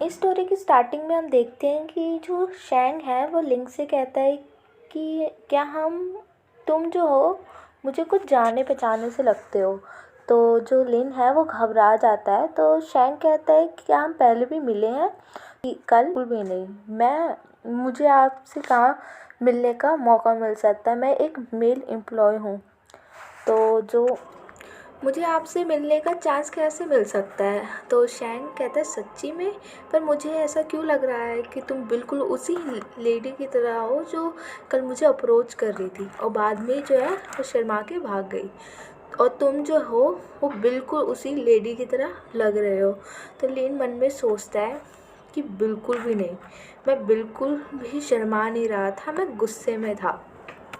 इस स्टोरी की स्टार्टिंग में हम देखते हैं कि जो शैंग है वो लिंग से कहता है कि क्या तुम जो हो मुझे कुछ जाने पहचाने से लगते हो। तो जो लिन है वो घबरा जाता है। तो शैंग कहता है कि क्या हम पहले भी मिले हैं? कि कल बिल्कुल भी नहीं। मुझे आपसे कहाँ मिलने का मौका मिल सकता है, मैं एक मेल एम्प्लॉय हूँ। तो जो मुझे आपसे मिलने का चांस कैसे मिल सकता है? तो शैंग कहता है सच्ची में? पर मुझे ऐसा क्यों लग रहा है कि तुम बिल्कुल उसी लेडी की तरह हो जो कल मुझे अप्रोच कर रही थी और बाद में जो है वो शर्मा के भाग गई। और तुम जो हो वो बिल्कुल उसी लेडी की तरह लग रहे हो। तो लिन मन में सोचता है कि बिल्कुल भी नहीं, मैं बिल्कुल भी शर्मा नहीं रहा था, मैं गुस्से में था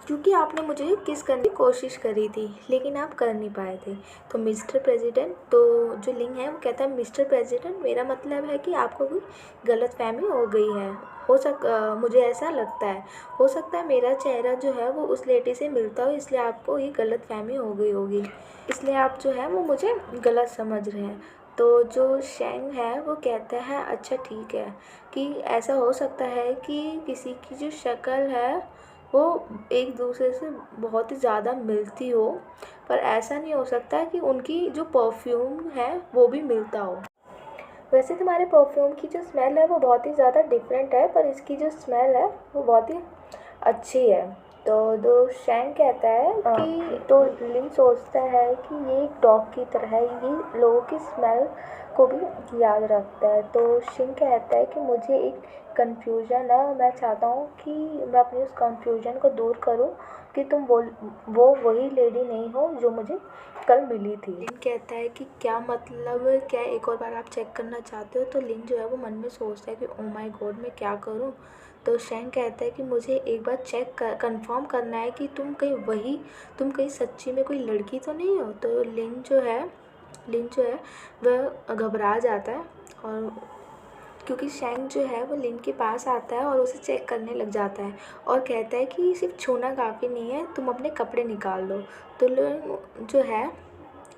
क्योंकि आपने मुझे किस करने की कोशिश करी थी लेकिन आप कर नहीं पाए थे। तो मिस्टर प्रेसिडेंट, तो जो लिंग है वो कहता है मिस्टर प्रेसिडेंट, मेरा मतलब है कि आपको कोई गलतफहमी हो गई है। मुझे ऐसा लगता है, हो सकता है मेरा चेहरा जो है वो उस लेडी से मिलता हो, इसलिए आपको ये गलतफहमी हो गई होगी, इसलिए आप जो है वो मुझे गलत समझ रहे हैं। तो जो शैंग है वो कहता है अच्छा ठीक है, कि ऐसा हो सकता है कि किसी की जो शक्ल है वो एक दूसरे से बहुत ही ज़्यादा मिलती हो, पर ऐसा नहीं हो सकता कि उनकी जो परफ्यूम है वो भी मिलता हो। वैसे तुम्हारे परफ्यूम की जो स्मेल है वो बहुत ही ज़्यादा डिफरेंट है, पर इसकी जो स्मेल है वो बहुत ही अच्छी है। तो दो शैंग कहता है कि तो लिन सोचता है कि ये एक डॉग की तरह है, ये लोगों की स्मेल को भी याद रखता है। तो शिंग कहता है कि मुझे एक कन्फ्यूज़न है, मैं चाहता हूँ कि मैं अपनी उस कन्फ्यूज़न को दूर करूँ कि तुम वो वही लेडी नहीं हो जो मुझे कल मिली थी। लिन कहता है कि क्या मतलब, क्या एक और बार आप चेक करना चाहते हो? तो लिन जो है वो मन में सोचता है कि ओ माय गॉड मैं क्या करूँ। तो शैंग कहता है कि मुझे एक बार कंफर्म करना है कि तुम कहीं सच्ची में कोई लड़की तो नहीं हो। तो लिन जो है वह घबरा जाता है, और क्योंकि शैंग जो है वो लिन के पास आता है और उसे चेक करने लग जाता है और कहता है कि सिर्फ छूना काफ़ी नहीं है, तुम अपने कपड़े निकाल लो। तो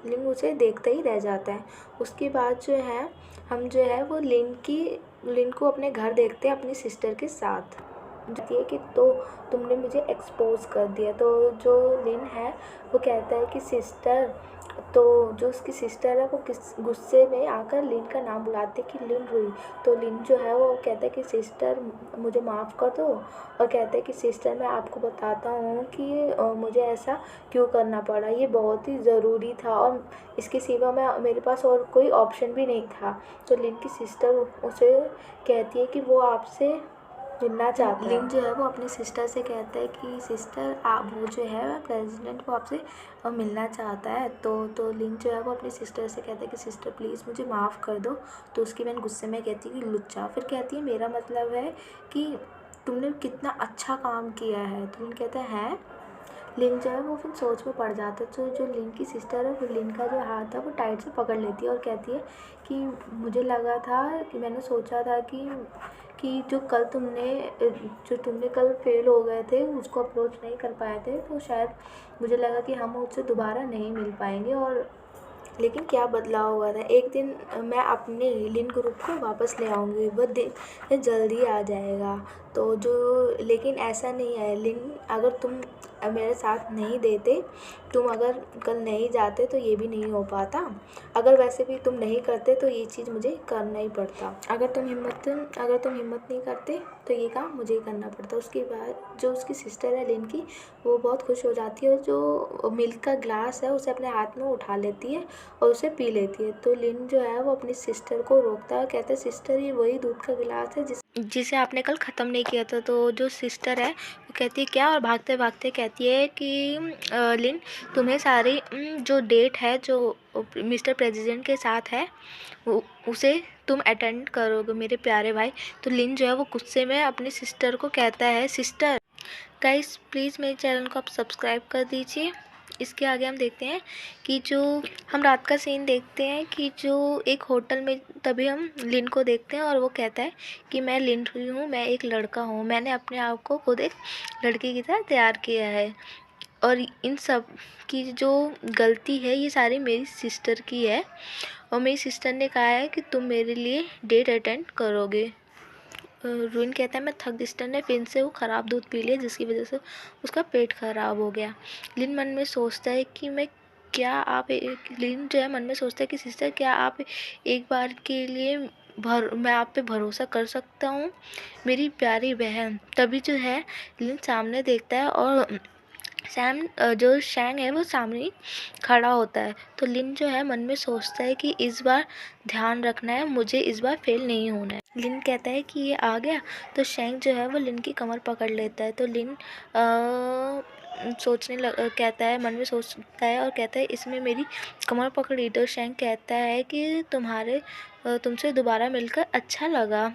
लिन उसे देखते ही रह जाता है। उसके बाद जो है हम जो है वो लिन को अपने घर देखते हैं अपनी सिस्टर के साथ। कहती है कि तो तुमने मुझे एक्सपोज कर दिया। तो जो लिन है वो कहता है कि सिस्टर, तो जो उसकी सिस्टर है वो किस गुस्से में आकर लिन का नाम बुलाते कि लिन रुई। तो लिन जो है वो कहता है कि सिस्टर मुझे माफ़ कर दो, और कहता है कि सिस्टर मैं आपको बताता हूँ कि मुझे ऐसा क्यों करना पड़ा, ये बहुत ही ज़रूरी था और इसके सिवा मेरे पास और कोई ऑप्शन भी नहीं था। तो लिन की सिस्टर उसे कहती है कि वो आपसे मिलना चाहता है। लिन जो है वो अपनी सिस्टर से कहता है कि सिस्टर आप वो जो है प्रेसिडेंट वो आपसे मिलना चाहता है। तो लिन जो है वो अपनी सिस्टर से कहता है कि सिस्टर प्लीज़ मुझे माफ़ कर दो। तो उसकी बहन गुस्से में कहती है कि लुच्चा। फिर कहती है मेरा मतलब है कि तुमने कितना अच्छा काम किया है। तो लिन कहता है लिन जो है वो फिर सोच में पड़ जाता है। तो जो लिन की सिस्टर है वो लिन का जो हाथ है वो टाइट से पकड़ लेती है और कहती है कि मुझे लगा था कि मैंने सोचा था कि जो तुमने कल फेल हो गए थे उसको अप्रोच नहीं कर पाए थे, तो शायद मुझे लगा कि हम उससे दोबारा नहीं मिल पाएंगे। और लेकिन क्या बदलाव हुआ था, एक दिन मैं अपने लिन ग्रुप को वापस ले आऊँगी, वह दिन जल्दी आ जाएगा। तो जो लेकिन ऐसा नहीं है लिन, अगर तुम मेरे साथ नहीं देते, तुम अगर कल नहीं जाते तो ये भी नहीं हो पाता। अगर वैसे भी तुम नहीं करते तो ये चीज़ मुझे करना ही पड़ता। अगर तुम हिम्मत नहीं करते तो ये काम मुझे ही करना पड़ता। उसके बाद जो उसकी सिस्टर है लिन की, वो बहुत खुश हो जाती है और जो मिल्क का ग्लास है उसे अपने हाथ में उठा लेती है और उसे पी लेती है। तो लिन जो है वो अपनी सिस्टर को रोकता है, कहता है सिस्टर ये वही दूध का गिलास है जिसे आपने कल ख़त्म नहीं किया था। तो जो सिस्टर है वो कहती है क्या, और भागते भागते कहती है कि लिन तुम्हें सारी जो डेट है जो मिस्टर प्रेसिडेंट के साथ है उसे तुम अटेंड करोगे मेरे प्यारे भाई। तो लिन जो है वो गुस्से में अपनी सिस्टर को कहता है सिस्टर गाइस प्लीज़ मेरे चैनल को आप सब्सक्राइब कर दीजिए। इसके आगे हम देखते हैं कि जो हम रात का सीन देखते हैं कि जो एक होटल में तभी हम लिन को देखते हैं और वो कहता है कि मैं लिन हुई हूँ, मैं एक लड़का हूँ, मैंने अपने आप को खुद एक लड़की की तरह तैयार किया है और इन सब की जो गलती है ये सारी मेरी सिस्टर की है। और मेरी सिस्टर ने कहा है कि तुम मेरे लिए डेट अटेंड करोगे। रुइन कहता है मैं थक। सिस्टर ने फिर से वो ख़राब दूध पी लिया जिसकी वजह से उसका पेट ख़राब हो गया। लिन मन में सोचता है कि लिन जो है मन में सोचता है कि सिस्टर क्या आप एक बार के लिए मैं आप पे भरोसा कर सकता हूँ, मेरी प्यारी बहन। तभी जो है लिन सामने देखता है और जो शैंग है वो सामने ही खड़ा होता है। तो लिन जो है मन में सोचता है कि इस बार ध्यान रखना है, मुझे इस बार फेल नहीं होना है। लिन कहता है कि ये आ गया। तो शैंग जो है वो लिन की कमर पकड़ लेता है। तो लिन कहता है, मन में सोचता है और कहता है इसमें मेरी कमर पकड़ी। तो शैंग कहता है कि तुमसे दोबारा मिलकर अच्छा लगा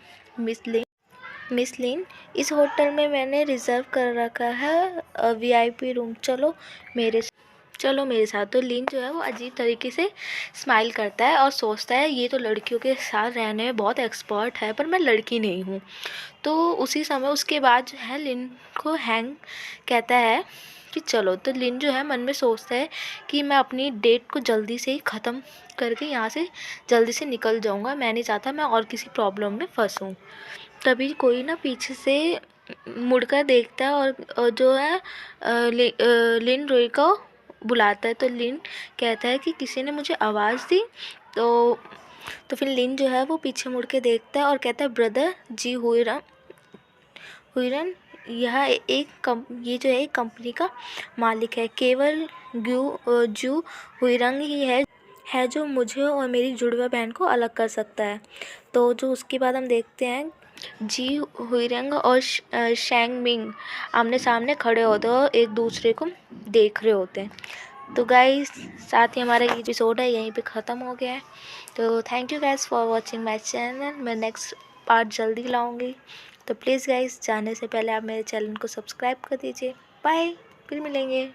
मिस लिन। इस होटल में मैंने रिज़र्व कर रखा है VIP रूम, चलो मेरे साथ। तो लिन जो है वो अजीब तरीके से स्माइल करता है और सोचता है ये तो लड़कियों के साथ रहने में बहुत एक्सपर्ट है, पर मैं लड़की नहीं हूँ। तो उसी समय उसके बाद जो है लिन को हैंग कहता है कि चलो। तो लिन जो है मन में सोचता है कि मैं अपनी डेट को जल्दी से ही ख़त्म करके यहाँ से जल्दी से निकल जाऊँगा, मैं नहीं चाहता मैं और किसी प्रॉब्लम में फंसूँ। तभी कोई ना पीछे से मुड़कर देखता है और जो है लिन रुई को बुलाता है। तो लिन कहता है कि किसी ने मुझे आवाज़ दी। तो फिर लिन जो है वो पीछे मुड़ के देखता है और कहता है ब्रदर जी हुइरन ये जो है एक कंपनी का मालिक है। केवल जू हुइरंग ही है जो मुझे और मेरी जुड़वा बहन को अलग कर सकता है। तो जो उसके बाद हम देखते हैं जी हुइरंग और शैंग मिंग आमने सामने खड़े होते हैं और एक दूसरे को देख रहे होते हैं। तो गाइस साथ ही हमारा ये एपिसोड है यहीं पे ख़त्म हो गया है। तो thank you guys for watching my channel. मैं नेक्स्ट पार्ट जल्दी लाऊंगी। तो प्लीज़ गाइस जाने से पहले आप मेरे चैनल को सब्सक्राइब कर दीजिए। बाय, फिर मिलेंगे।